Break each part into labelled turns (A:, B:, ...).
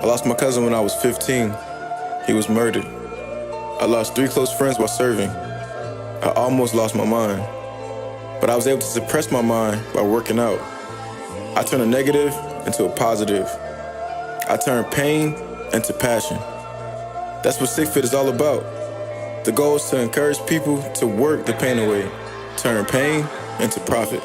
A: I lost my cousin when I was 15. He was murdered. I lost 3 close friends while serving. I almost lost my mind, but I was able to suppress my mind by working out. I turned a negative into a positive. I turned pain into passion. That's what Stick Fit is all about. The goal is to encourage people to work the pain away, turn pain into profit.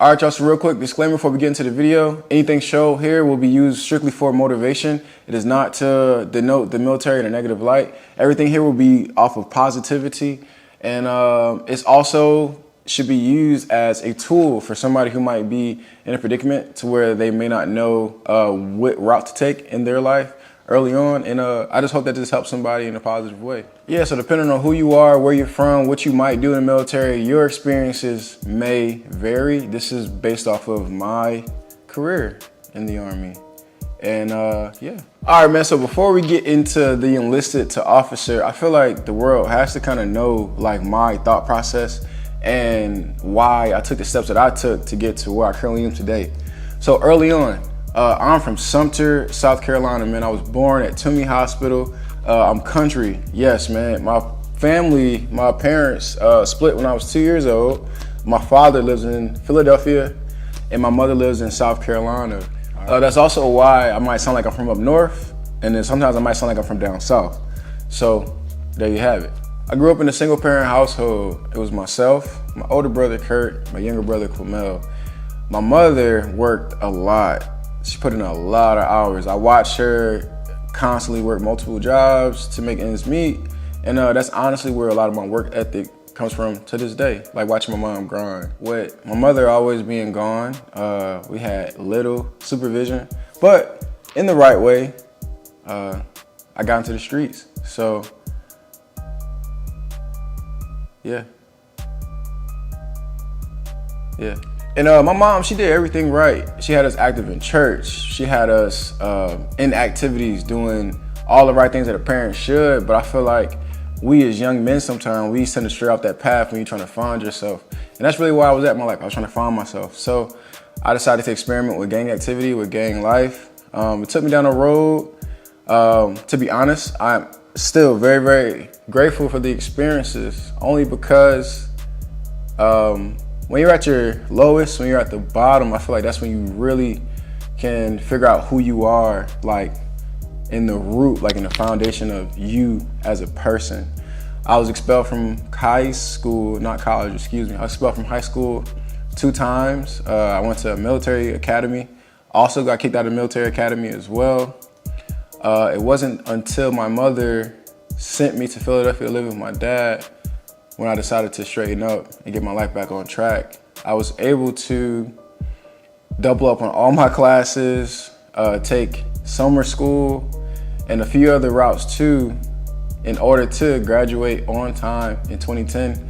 B: All right, y'all, so real quick disclaimer before we get into the video. Anything shown here will be used strictly for motivation. It is not to denote the military in a negative light. Everything here will be off of positivity, and it's also should be used as a tool for somebody who might be in a predicament to where they may not know what route to take in their life early on, and I just hope that this helps somebody in a positive way. Yeah, so depending on who you are, where you're from, what you might do in the military, your experiences may vary. This is based off of my career in the Army. And yeah. All right, man, so before we get into the enlisted to officer, I feel like the world has to kind of know like my thought process and why I took the steps that I took to get to where I currently am today. So early on, I'm from Sumter, South Carolina, man. I was born at Toomey Hospital. I'm country, yes, man. My family, my parents split when I was 2 years old. My father lives in Philadelphia, and my mother lives in South Carolina. That's also why I might sound like I'm from up north, and then sometimes I might sound like I'm from down south. So there you have it. I grew up in a single parent household. It was myself, my older brother Kurt, my younger brother Quamel. My mother worked a lot. She put in a lot of hours. I watched her constantly work multiple jobs to make ends meet. And that's honestly where a lot of my work ethic comes from to this day, like watching my mom grind. With my mother always being gone, we had little supervision, but in the right way, I got into the streets. So, yeah. And my mom, she did everything right. She had us active in church. She had us in activities, doing all the right things that a parent should. But I feel like we as young men sometimes, we tend to stray off that path when you're trying to find yourself. And that's really where I was at in my life. I was trying to find myself. So I decided to experiment with gang activity, with gang life. It took me down a road. To be honest, I'm still very, very grateful for the experiences, only because when you're at your lowest, when you're at the bottom, I feel like that's when you really can figure out who you are, like in the root, like in the foundation of you as a person. I was expelled from high school, not college, excuse me. I was expelled from high school 2 times. I went to a military academy. Also got kicked out of the military academy as well. It wasn't until my mother sent me to Philadelphia to live with my dad when I decided to straighten up and get my life back on track. I was able to double up on all my classes, take summer school, and a few other routes too, in order to graduate on time in 2010.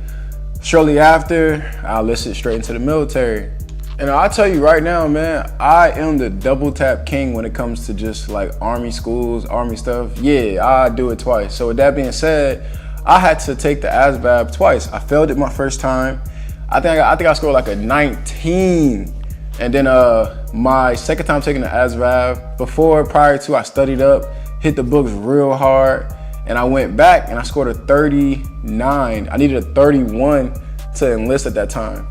B: Shortly after, I enlisted straight into the military. And I'll tell you right now, man, I am the double tap king when it comes to just like Army schools, Army stuff. Yeah, I do it twice. So with that being said, I had to take the ASVAB twice. I failed it my first time. I think I scored like a 19. And then my second time taking the ASVAB, prior to, I studied up, hit the books real hard, and I went back and I scored a 39. I needed a 31 to enlist at that time.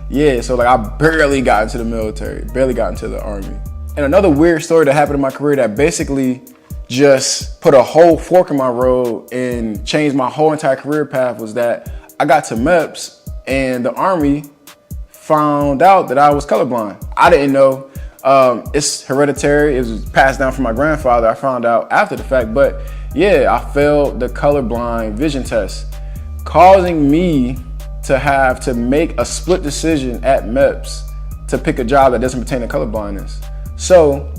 B: Yeah, so like I barely got into the military, barely got into the Army. And another weird story that happened in my career that basically just put a whole fork in my road and changed my whole entire career path was that I got to MEPS and the Army found out that I was colorblind. I didn't know. It's hereditary. It was passed down from my grandfather. I found out after the fact, but yeah, I failed the colorblind vision test, causing me to have to make a split decision at MEPS to pick a job that doesn't pertain to colorblindness. So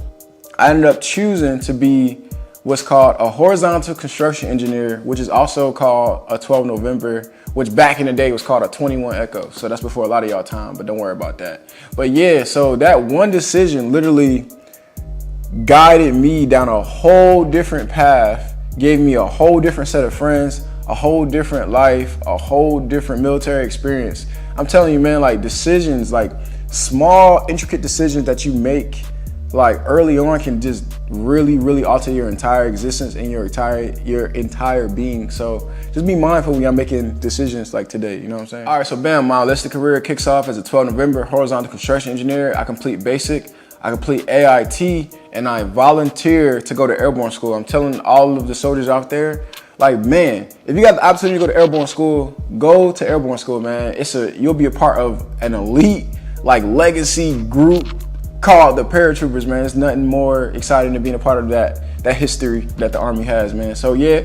B: I ended up choosing to be what's called a horizontal construction engineer, which is also called a 12 November, which back in the day was called a 21 Echo. So that's before a lot of y'all time, but don't worry about that. But yeah, so that one decision literally guided me down a whole different path, gave me a whole different set of friends, a whole different life, a whole different military experience. I'm telling you, man, like decisions, like small, intricate decisions that you make like early on can just really alter your entire existence and your entire being. So just be mindful when you're making decisions like today, you know what I'm saying? All right, so bam, my enlisted career kicks off as a 12 November horizontal construction engineer. I complete basic, I complete AIT, and I volunteer to go to airborne school. I'm telling all of the soldiers out there, like, man, if you got the opportunity to go to airborne school, go to airborne school, man. You'll be a part of an elite, like, legacy group called the paratroopers, man. There's nothing more exciting than being a part of that history that the Army has, man. So yeah,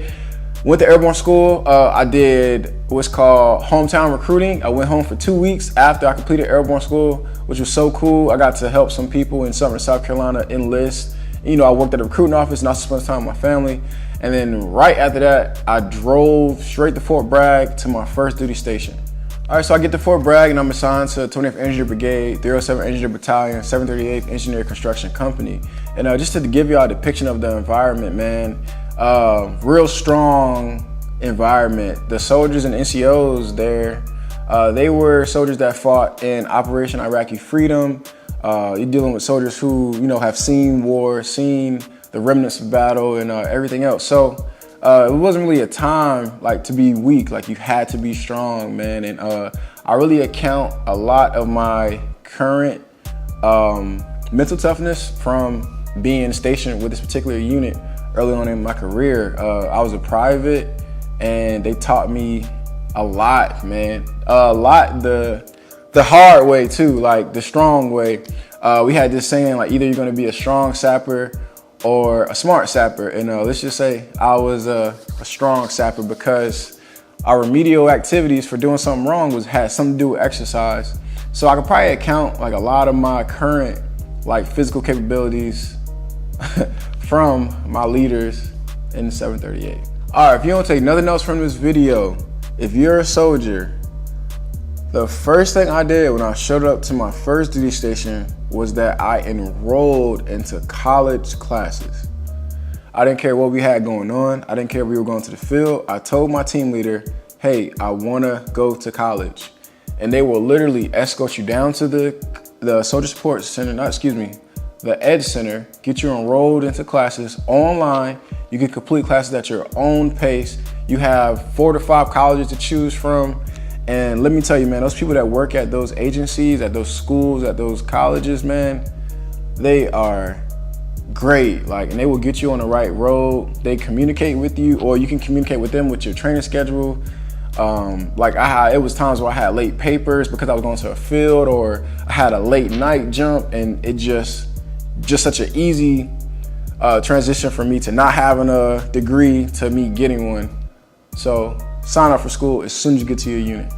B: went to airborne school. I did what's called hometown recruiting. I went home for 2 weeks after I completed airborne school, which was so cool. I got to help some people in Sumter, South Carolina enlist. You know, I worked at a recruiting office and I spent time with my family. And then right after that, I drove straight to Fort Bragg to my first duty station. All right, so I get to Fort Bragg and I'm assigned to 20th Engineer Brigade, 307 Engineer Battalion, 738th Engineer Construction Company. And just to give y'all a depiction of the environment, man, real strong environment. The soldiers and NCOs there, they were soldiers that fought in Operation Iraqi Freedom. You're dealing with soldiers who, you know, have seen war, seen the remnants of battle and everything else. So it wasn't really a time like to be weak, like you had to be strong, man. And I really account a lot of my current mental toughness from being stationed with this particular unit early on in my career. I was a private and they taught me a lot, man. A lot the hard way too, like the strong way. We had this saying, like, either you're gonna be a strong sapper or a smart sapper. And let's just say I was a strong sapper because our remedial activities for doing something wrong had something to do with exercise. So I could probably account like a lot of my current like physical capabilities from my leaders in the 738. All right, if you don't take nothing else from this video, if you're a soldier, the first thing I did when I showed up to my first duty station was that I enrolled into college classes. I didn't care what we had going on. I didn't care if we were going to the field. I told my team leader, hey, I wanna go to college. And they will literally escort you down to the Soldier Support Center, the Ed Center, get you enrolled into classes online. You can complete classes at your own pace. You have 4 to 5 colleges to choose from. And let me tell you, man, those people that work at those agencies, at those schools, at those colleges, man, they are great. Like, and they will get you on the right road. They communicate with you, or you can communicate with them with your training schedule. It was times where I had late papers because I was going to a field, or I had a late night jump, and it just such an easy transition for me to not having a degree to me getting one. So sign up for school as soon as you get to your unit.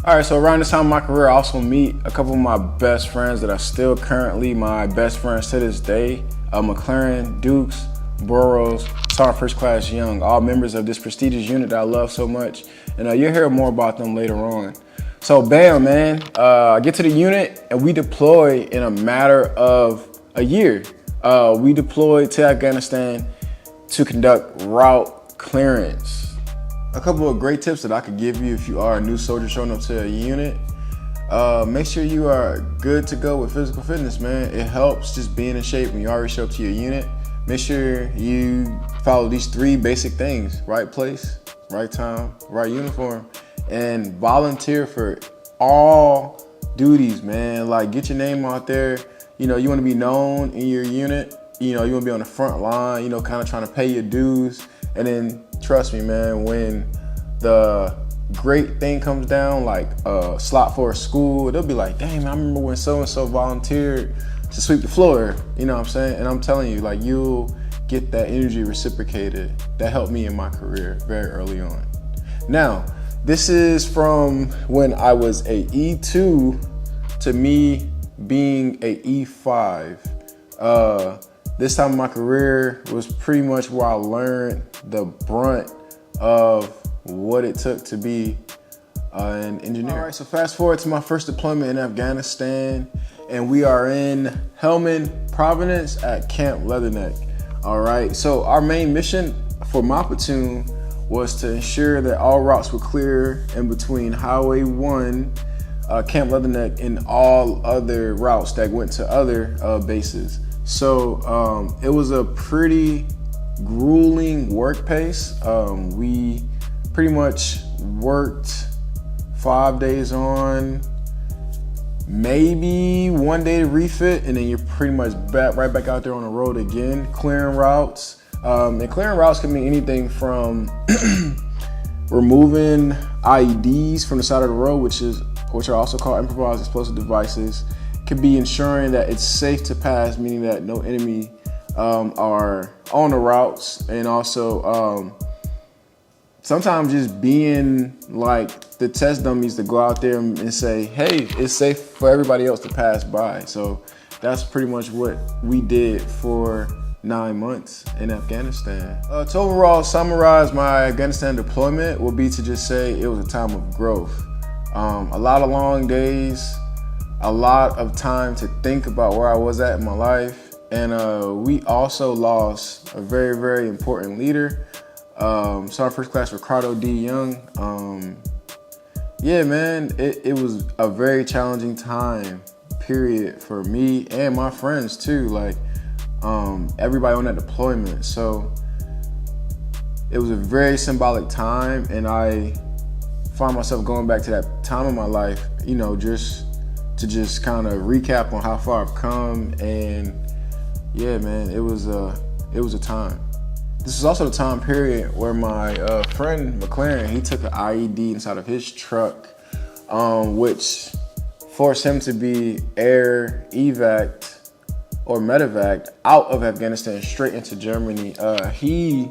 B: All right, so around this time of my career, I also meet a couple of my best friends that are still currently my best friends to this day. McLaren, Dukes, Burroughs, Sergeant First Class Young, all members of this prestigious unit that I love so much. And you'll hear more about them later on. So bam, man, I get to the unit and we deploy in a matter of a year. We deployed to Afghanistan to conduct route clearance. A couple of great tips that I could give you if you are a new soldier showing up to a unit. Make sure you are good to go with physical fitness, man. It helps just being in shape when you already show up to your unit. Make sure you follow these 3 basic things: right place, right time, right uniform, and volunteer for all duties, man. Like, get your name out there. You know, you want to be known in your unit. You know, you want to be on the front line, you know, kind of trying to pay your dues. And then trust me, man, when the great thing comes down, like a slot for a school, they'll be like, dang, man, I remember when so-and-so volunteered to sweep the floor, you know what I'm saying? And I'm telling you, like, you'll get that energy reciprocated. That helped me in my career very early on. Now, this is from when I was a E2 to me being a E5. This time in my career was pretty much where I learned the brunt of what it took to be an engineer. All right, so fast forward to my first deployment in Afghanistan, and we are in Helmand Province at Camp Leatherneck. All right, so our main mission for my platoon was to ensure that all routes were clear in between Highway 1, Camp Leatherneck, and all other routes that went to other bases. So it was a pretty grueling work pace. We pretty much worked 5 days on, maybe 1 day to refit, and then you're pretty much right back out there on the road again, clearing routes. And clearing routes can mean anything from removing IEDs from the side of the road, which are also called improvised explosive devices. Could be ensuring that it's safe to pass, meaning that no enemy are on the routes, and also sometimes just being like the test dummies to go out there and say, hey, it's safe for everybody else to pass by. So that's pretty much what we did for 9 months in Afghanistan. To overall summarize my Afghanistan deployment would be to just say it was a time of growth. A lot of long days, a lot of time to think about where I was at in my life. And we also lost a very, very important leader. So our first class, Ricardo D. Young. Yeah, man, it was a very challenging time, period, for me and my friends too. Like, everybody on that deployment. So it was a very symbolic time, and I find myself going back to that time in my life, you know, just to kind of recap on how far I've come. And yeah, man, it was a time. This is also the time period where my friend McLaren, he took an IED inside of his truck, which forced him to be air evac or medevac out of Afghanistan straight into Germany. He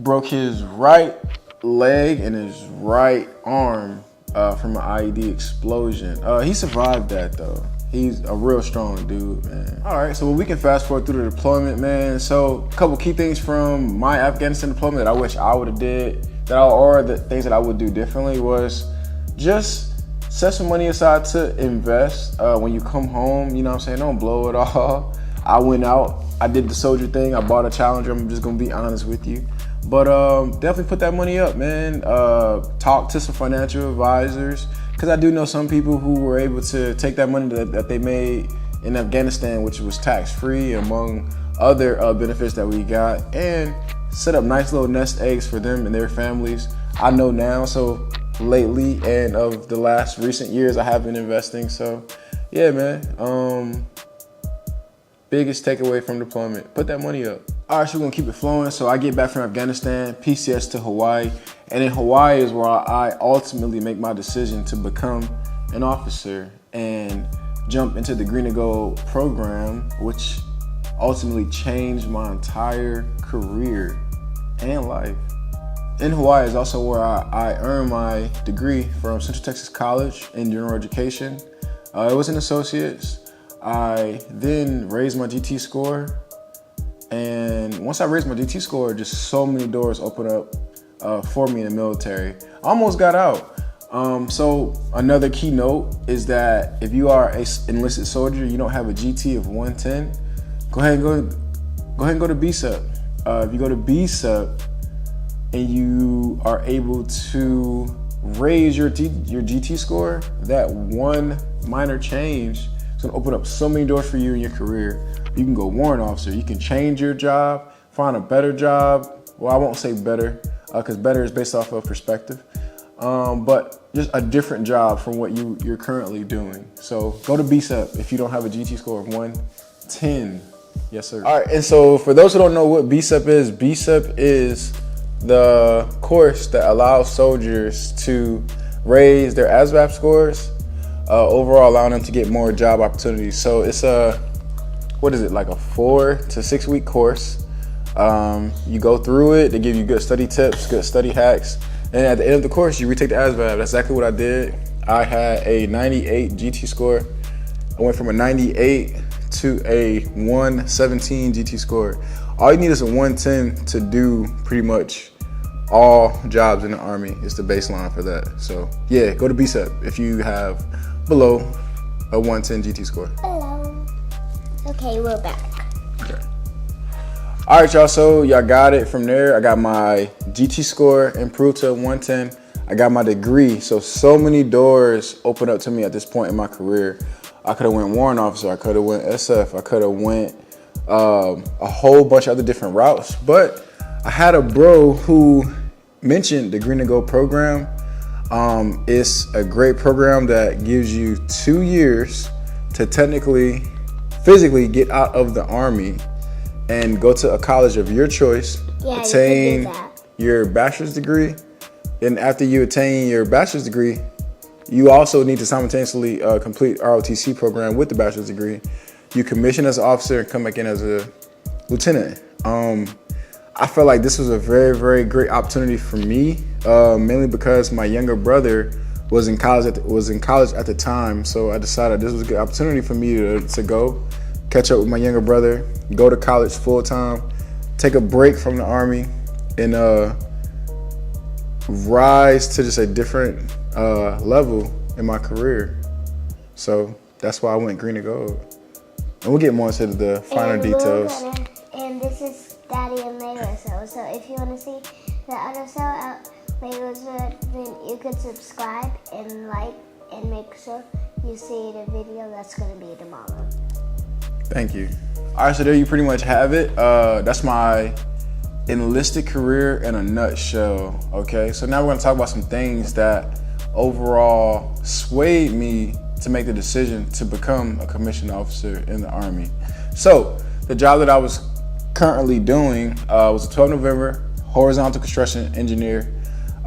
B: broke his right leg and his right arm from an IED explosion. He survived that though. He's a real strong dude, man. All right, so we can fast forward through the deployment, man. So a couple key things from my Afghanistan deployment that I wish I would have did, or the things that I would do differently, was just set some money aside to invest. When you come home, you know what I'm saying, don't blow it all. I went out, I did the soldier thing, I bought a Challenger, I'm just gonna be honest with you. But definitely put that money up, man. Talk to some financial advisors, because I do know some people who were able to take that money that they made in Afghanistan, which was tax-free, among other benefits that we got, and set up nice little nest eggs for them and their families. I know now, so lately and of the last recent years, I have been investing. So yeah, man. Biggest takeaway from deployment, put that money up. All right, so we're gonna keep it flowing. So I get back from Afghanistan, PCS to Hawaii. And in Hawaii is where I ultimately make my decision to become an officer and jump into the Green and Gold program, which ultimately changed my entire career and life. In Hawaii is also where I earned my degree from Central Texas College in general education. It was an associate's. I then raised my GT score. And once I raised my GT score, just so many doors opened up for me in the military. I almost got out. So another key note is that if you are an enlisted soldier, you don't have a GT of 110, go ahead and go to BSUP. If you go to BSUP and you are able to raise your GT score, that one minor change is gonna open up so many doors for you in your career. You can go warrant officer, you can change your job, find a better job. Well, I won't say better, because better is based off of perspective. But just a different job from what you're currently doing. So go to BSUP if you don't have a GT score of 110. Yes, sir. All right, and so for those who don't know what BSUP is the course that allows soldiers to raise their ASVAB scores, overall allowing them to get more job opportunities. So it's like a 4 to 6 week course. You go through it, they give you good study tips, good study hacks, and at the end of the course, you retake the ASVAB. That's exactly what I did. I had a 98 GT score, I went from a 98 to a 117 GT score. All you need is a 110 to do pretty much all jobs in the Army. It's the baseline for that. So yeah, go to BSEP if you have below a 110 GT score.
C: Hello. Okay, we're back.
B: Okay. All right, y'all, so y'all got it from there. I got my GT score improved to a 110. I got my degree. So many doors opened up to me at this point in my career. I could have went warrant officer. I could have went SF. I could have went a whole bunch of other different routes. But I had a bro who mentioned the Green to Go program. It's a great program that gives you 2 years to technically, physically get out of the Army and go to a college of your choice, attain your bachelor's degree. And after you attain your bachelor's degree, you also need to simultaneously complete ROTC program with the bachelor's degree. You commission as an officer and come back in as a lieutenant. I felt like this was a very, very great opportunity for me, mainly because my younger brother was in college at the time. So I decided this was a good opportunity for me to go catch up with my younger brother, go to college full time, take a break from the Army, and rise to just a different level in my career. So that's why I went green to gold. And we'll get more into the finer details.
C: And this is Daddy and Lego show. So if you want to see the other show, Lego show, then you could subscribe and like and make sure you see the video that's going to be tomorrow.
B: Thank you. All right, so there you pretty much have it. That's my enlisted career in a nutshell, okay? So now we're gonna talk about some things that overall swayed me to make the decision to become a commissioned officer in the Army. So the job that I was currently doing was a 12 November horizontal construction engineer.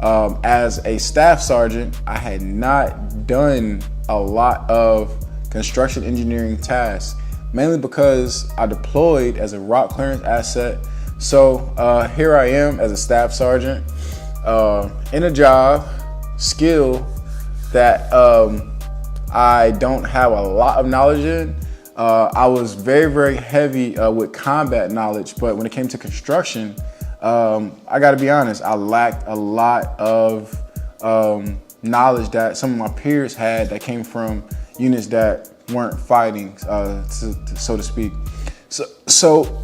B: As a staff sergeant, I had not done a lot of construction engineering tasks, mainly because I deployed as a rock clearance asset. So here I am as a staff sergeant in a job, skill that I don't have a lot of knowledge in. I was very, very heavy with combat knowledge, but when it came to construction, I gotta be honest, I lacked a lot of knowledge that some of my peers had that came from units that weren't fighting, so to speak. So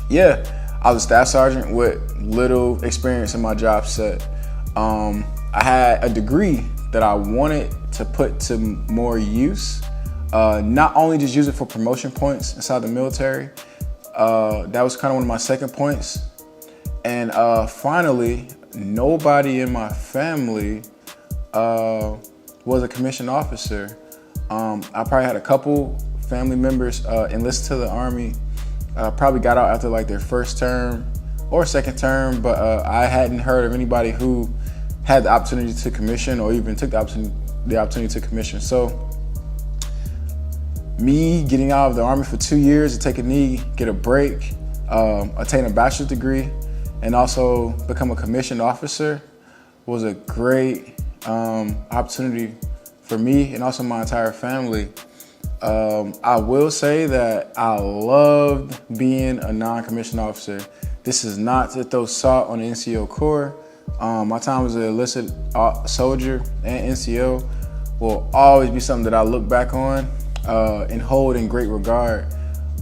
B: yeah, I was a staff sergeant with little experience in my job set. I had a degree that I wanted to put to more use, not only just use it for promotion points inside the military. That was kind of one of my second points. And finally, nobody in my family was a commissioned officer. I probably had a couple family members enlisted to the Army, probably got out after like their first term or second term, but I hadn't heard of anybody who had the opportunity to commission or even took the opportunity to commission. So me getting out of the Army for 2 years to take a knee, get a break, attain a bachelor's degree, and also become a commissioned officer was a great opportunity for me and also my entire family. I will say that I loved being a non-commissioned officer. This is not to throw salt on the NCO Corps. My time as an enlisted soldier and NCO will always be something that I look back on and hold in great regard.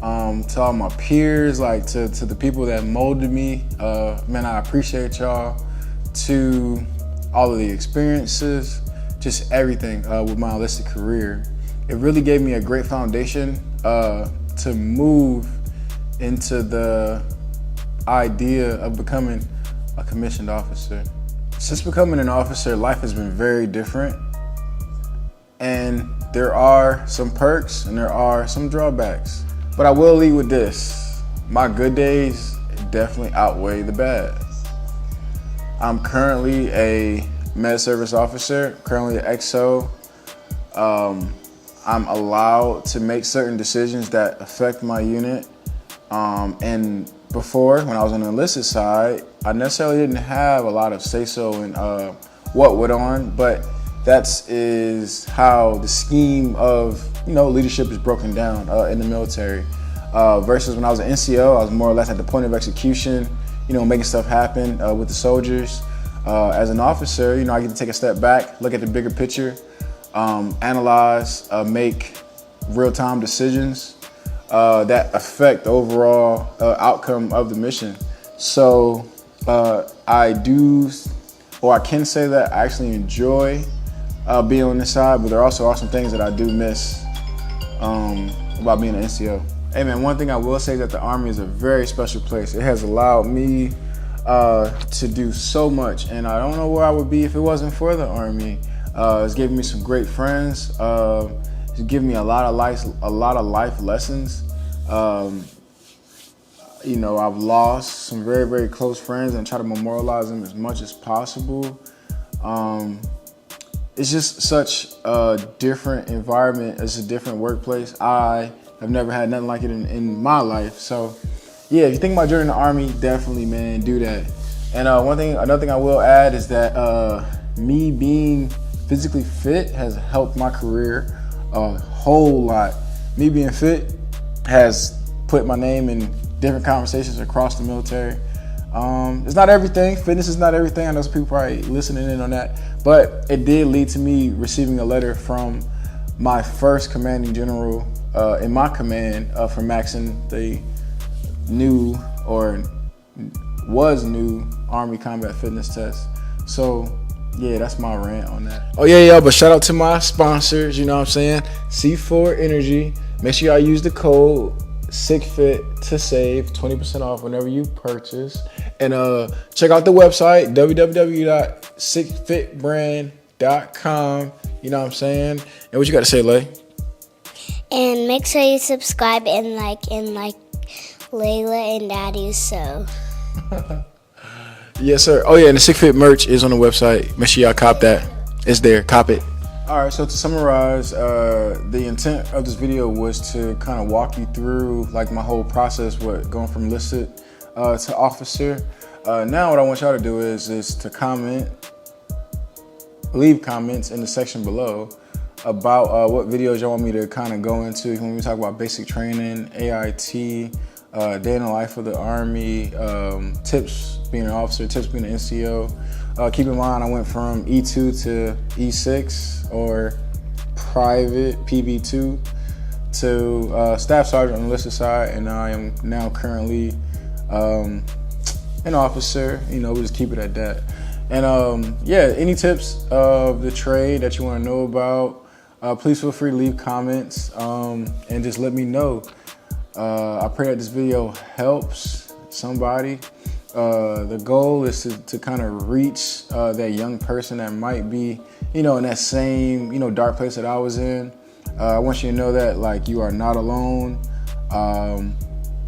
B: To all my peers, like to the people that molded me, man, I appreciate y'all. To all of the experiences, just everything with my enlisted career. It really gave me a great foundation to move into the idea of becoming a commissioned officer. Since becoming an officer, life has been very different. And there are some perks and there are some drawbacks. But I will lead with this. My good days definitely outweigh the bad. I'm currently a med service officer, currently an XO. I'm allowed to make certain decisions that affect my unit. And before, when I was on the enlisted side, I necessarily didn't have a lot of say-so in what went on, but That is how the scheme of, leadership is broken down in the military. Versus when I was an NCO, I was more or less at the point of execution, making stuff happen with the soldiers. As an officer, I get to take a step back, look at the bigger picture, analyze, make real-time decisions that affect the overall outcome of the mission. So I can say that I actually enjoy being on this side, but there also are some things that I do miss about being an NCO. Hey man, one thing I will say is that the Army is a very special place. It has allowed me to do so much, and I don't know where I would be if it wasn't for the Army. It's given me some great friends. It's given me a lot of life lessons. I've lost some very, very close friends and try to memorialize them as much as possible. It's just such a different environment. It's a different workplace. I have never had nothing like it in my life. So yeah, if you think about joining the Army, definitely, man, do that. And another thing I will add is that me being physically fit has helped my career a whole lot. Me being fit has put my name in different conversations across the military. It's not everything. Fitness is not everything. I know some people probably listening in on that, but it did lead to me receiving a letter from my first commanding general in my command for maxing the new Army combat fitness test. So yeah, that's my rant on that. Oh yeah, but shout out to my sponsors, you know what I'm saying? C4 Energy. Make sure y'all use the code SICKFIT to save 20% off whenever you purchase. And check out the website, www.sickfitbrand.com. You know what I'm saying? And what you got to say, Lay?
C: And make sure you subscribe and like Layla and Daddy. So.
B: Yes, sir. Oh yeah, and the SickFit merch is on the website. Make sure y'all cop that. It's there. Cop it. All right, so to summarize, the intent of this video was to kind of walk you through like my whole process, going from enlisted to officer. Now what I want y'all to do is to leave comments in the section below about what videos y'all want me to kind of go into. When we talk about basic training, AIT, day in the life of the Army, tips being an officer, tips being an NCO. Keep in mind, I went from E2 to E6 or private PB2 to staff sergeant on the enlisted side, and I am now currently an officer. We just keep it at that. And yeah, any tips of the trade that you want to know about, please feel free to leave comments and just let me know. I pray that this video helps somebody. The goal is to kind of reach that young person that might be, in that same, dark place that I was in. I want you to know that like you are not alone.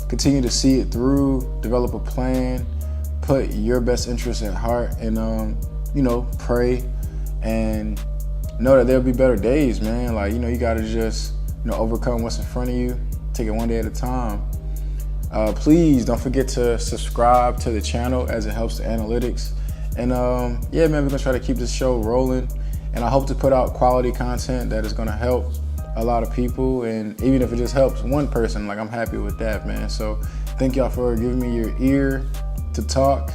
B: Continue to see it through, develop a plan, put your best interests at heart, and pray and know that there'll be better days, man. Like, you gotta just, overcome what's in front of you, take it one day at a time. Please don't forget to subscribe to the channel as it helps the analytics. And yeah, man, we're gonna try to keep this show rolling. And I hope to put out quality content that is gonna help a lot of people. And even if it just helps one person, like, I'm happy with that, man. So thank y'all for giving me your ear to talk.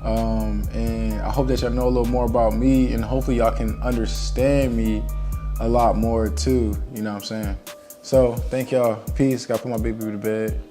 B: And I hope that y'all know a little more about me, and hopefully y'all can understand me a lot more too, you know what I'm saying? So thank y'all. Peace. Gotta put my baby to bed.